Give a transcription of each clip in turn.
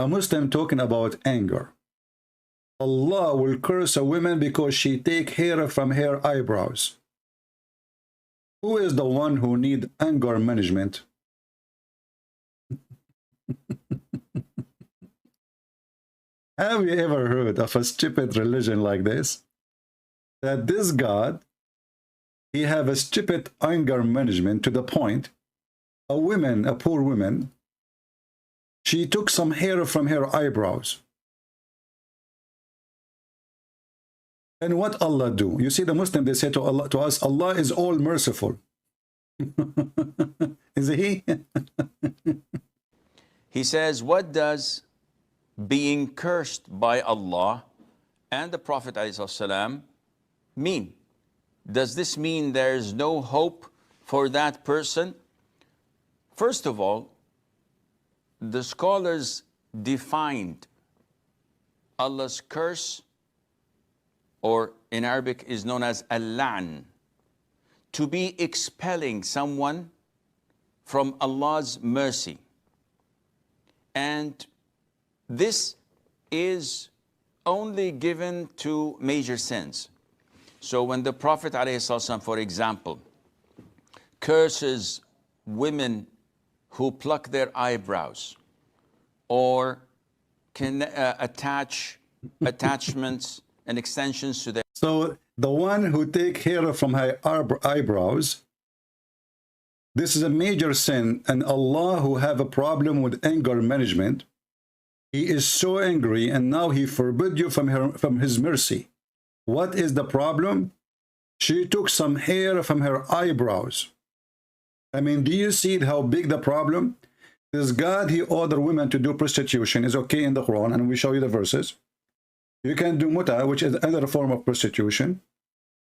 A Muslim talking about anger. Allah will curse a woman because she take hair from her eyebrows. Who is the one who need anger management? Have you ever heard of a stupid religion like this? That this God, he have a stupid anger management to the point a woman, a poor woman, she took some hair from her eyebrows. And what Allah do? You see, the Muslim, they say to Allah, to us, Allah is all merciful. Is he? He says, what does being cursed by Allah and the Prophet ﷺ mean? Does this mean there's no hope for that person? First of all, the scholars defined Allah's curse, or in Arabic is known as al-la'n, to be expelling someone from Allah's mercy. And this is only given to major sins. So when the Prophet ﷺ, for example, curses women who pluck their eyebrows or can attach attachments and extensions to their... So the one who take hair from her eyebrows, this is a major sin, and Allah, who have a problem with anger management, he is so angry, and now he forbid you from his mercy. What is the problem? She took some hair from her eyebrows. I mean, do you see how big the problem? This God, he ordered women to do prostitution, is okay in the Quran, and we show you the verses. You can do muta, which is another form of prostitution.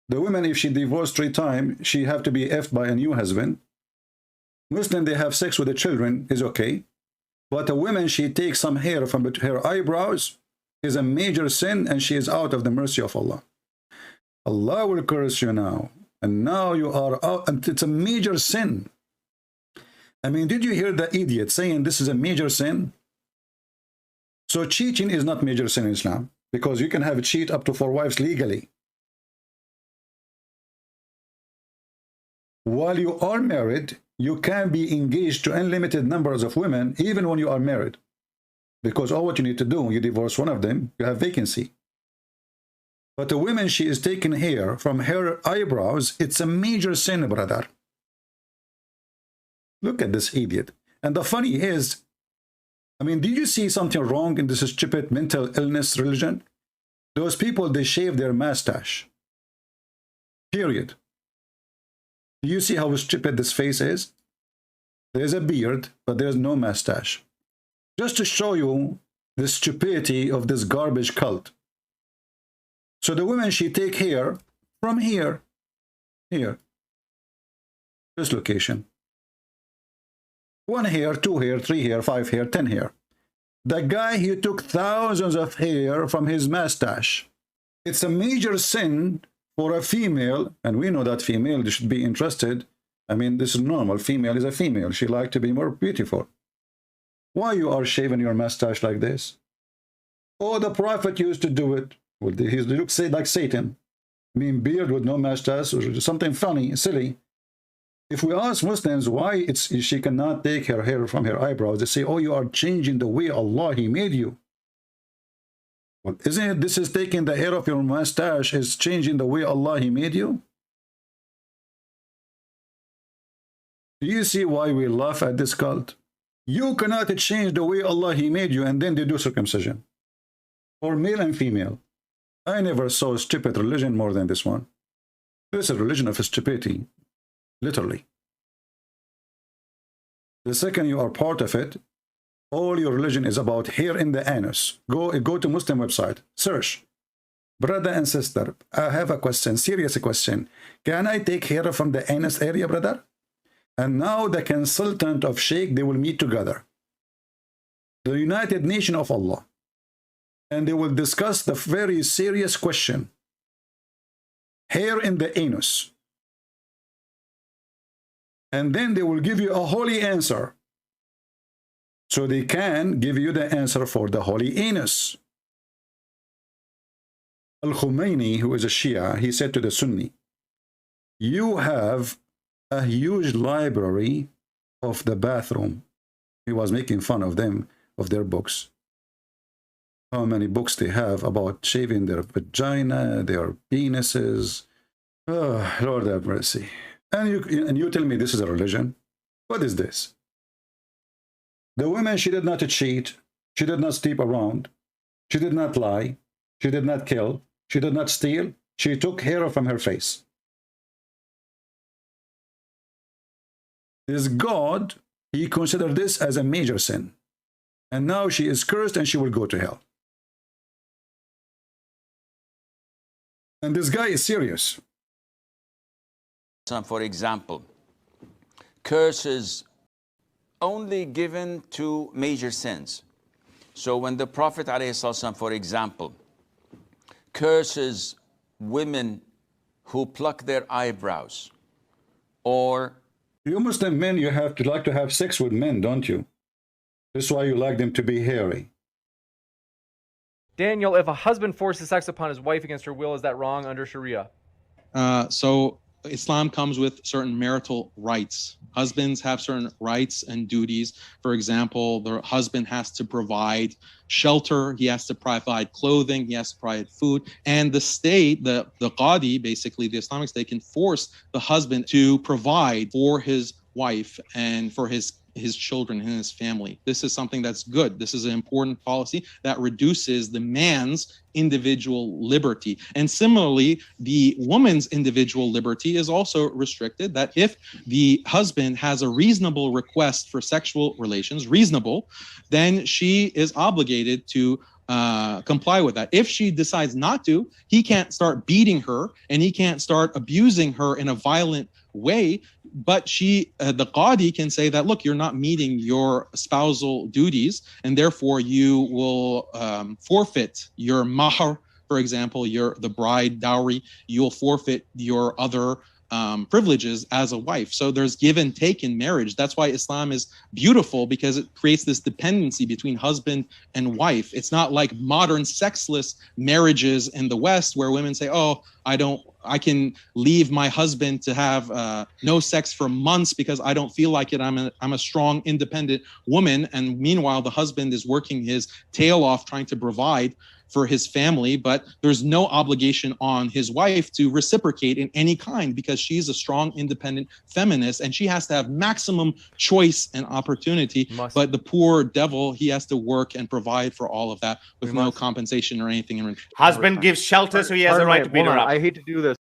The woman, if she divorced 3 times, she have to be effed by a new husband. Muslim, they have sex with the children, is okay. But a woman, she takes some hair from her eyebrows, is a major sin, and she is out of the mercy of Allah. Allah will curse you now. And now you are out, and it's a major sin. I mean, did you hear the idiot saying this is a major sin? So cheating is not major sin in Islam, because you can have a cheat up to 4 wives legally. While you are married, you can be engaged to unlimited numbers of women, even when you are married. Because all what you need to do, you divorce one of them, you have vacancy. But the woman, she is taking hair from her eyebrows, it's a major sin, brother. Look at this idiot. And the funny is, I mean, did you see something wrong in this stupid mental illness religion? Those people, they shave their mustache. Period. Do you see how stupid this face is? There's a beard, but there's no mustache. Just to show you the stupidity of this garbage cult. So the woman, she take hair from here, this location. 1 hair, 2 hair, 3 hair, 5 hair, 10 hair. The guy, he took thousands of hair from his mustache. It's a major sin for a female, and we know that female should be interested. I mean, this is normal. Female is a female. She like to be more beautiful. Why you are shaving your mustache like this? Oh, the Prophet used to do it. Well, he looks like Satan. I mean, beard with no mustache, or something funny, silly. If we ask Muslims why she cannot take her hair from her eyebrows, they say, oh, you are changing the way Allah, he made you. Well, isn't it, this is taking the hair of your mustache, is changing the way Allah, he made you? Do you see why we laugh at this cult? You cannot change the way Allah, he made you, and then they do circumcision. For male and female. I never saw a stupid religion more than this one. This is a religion of stupidity. Literally. The second you are part of it, all your religion is about hair in the anus. Go to Muslim website, search. Brother and sister, I have a question, serious question. Can I take hair from the anus area, brother? And now the consultant of Sheikh, they will meet together. The United Nations of Allah. And they will discuss the very serious question. Hair in the anus. And then they will give you a holy answer. So they can give you the answer for the holy anus. Al-Khomeini, who is a Shia, he said to the Sunni, you have a huge library of the bathroom. He was making fun of them, of their books. How many books they have about shaving their vagina, their penises. Oh, Lord have mercy. And you tell me this is a religion? What is this? The woman, she did not cheat. She did not sleep around. She did not lie. She did not kill. She did not steal. She took hair from her face. Is God, he considered this as a major sin. And now she is cursed and she will go to hell. And this guy is serious. For example, curses only given to major sins. So when the Prophet ﷺ, for example, curses women who pluck their eyebrows, or you Muslim men, you have to like to have sex with men, don't you? That's why you like them to be hairy. Daniel, if a husband forces sex upon his wife against her will, is that wrong under Sharia? So Islam comes with certain marital rights. Husbands have certain rights and duties. For example, the husband has to provide shelter, he has to provide clothing, he has to provide food. And the state, the Qadi, basically the Islamic State, can force the husband to provide for his wife and for his children and his family. This is something that's good. This is an important policy that reduces the man's individual liberty. And similarly, the woman's individual liberty is also restricted, that if the husband has a reasonable request for sexual relations, reasonable, then she is obligated to comply with that. If she decides not to, he can't start beating her and he can't start abusing her in a violent way, but the Qadi can say that, look, you're not meeting your spousal duties, and therefore you will forfeit your mahr, for example, the bride dowry. You'll forfeit your other privileges as a wife. So there's give and take in marriage. That's why Islam is beautiful, because it creates this dependency between husband and wife. It's not like modern sexless marriages in the West where women say, oh, I can leave my husband to have no sex for months because I don't feel like it. I'm a strong, independent woman. And meanwhile, the husband is working his tail off trying to provide for his family, but there's no obligation on his wife to reciprocate in any kind, because she's a strong, independent feminist and she has to have maximum choice and opportunity. But the poor devil, he has to work and provide for all of that with no compensation or anything in return. Husband gives shelter, so he has a right to beat her up. I hate to do this.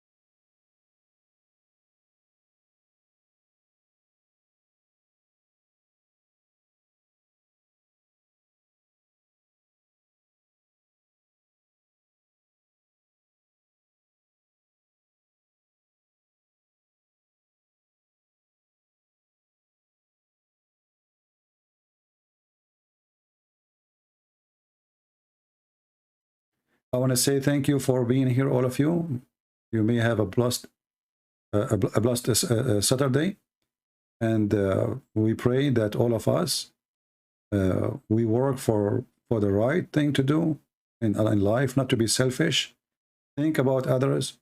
I want to say thank you for being here, all of you. You may have a blessed Saturday, and we pray that all of us we work for the right thing to do in life, not to be selfish. Think about others.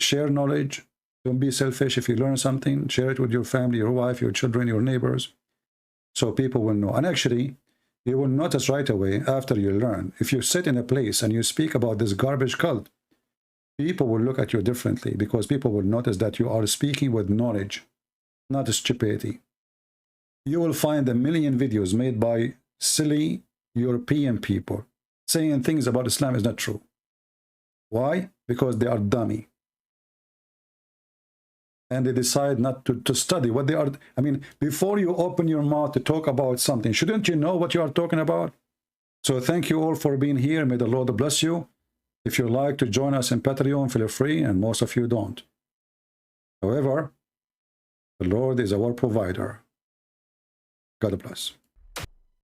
Share knowledge. Don't be selfish. If you learn something, share it with your family, your wife, your children, your neighbors, so people will know. And actually, you will notice right away after you learn. If you sit in a place and you speak about this garbage cult, people will look at you differently, because people will notice that you are speaking with knowledge, not stupidity. You will find a million videos made by silly European people saying things about Islam is not true. Why? Because they are dummy. And they decide not to study what they are. I mean, before you open your mouth to talk about something, shouldn't you know what you are talking about? So thank you all for being here. May the Lord bless you. If you like to join us in Patreon, feel free, and most of you don't. However, the Lord is our provider. God bless.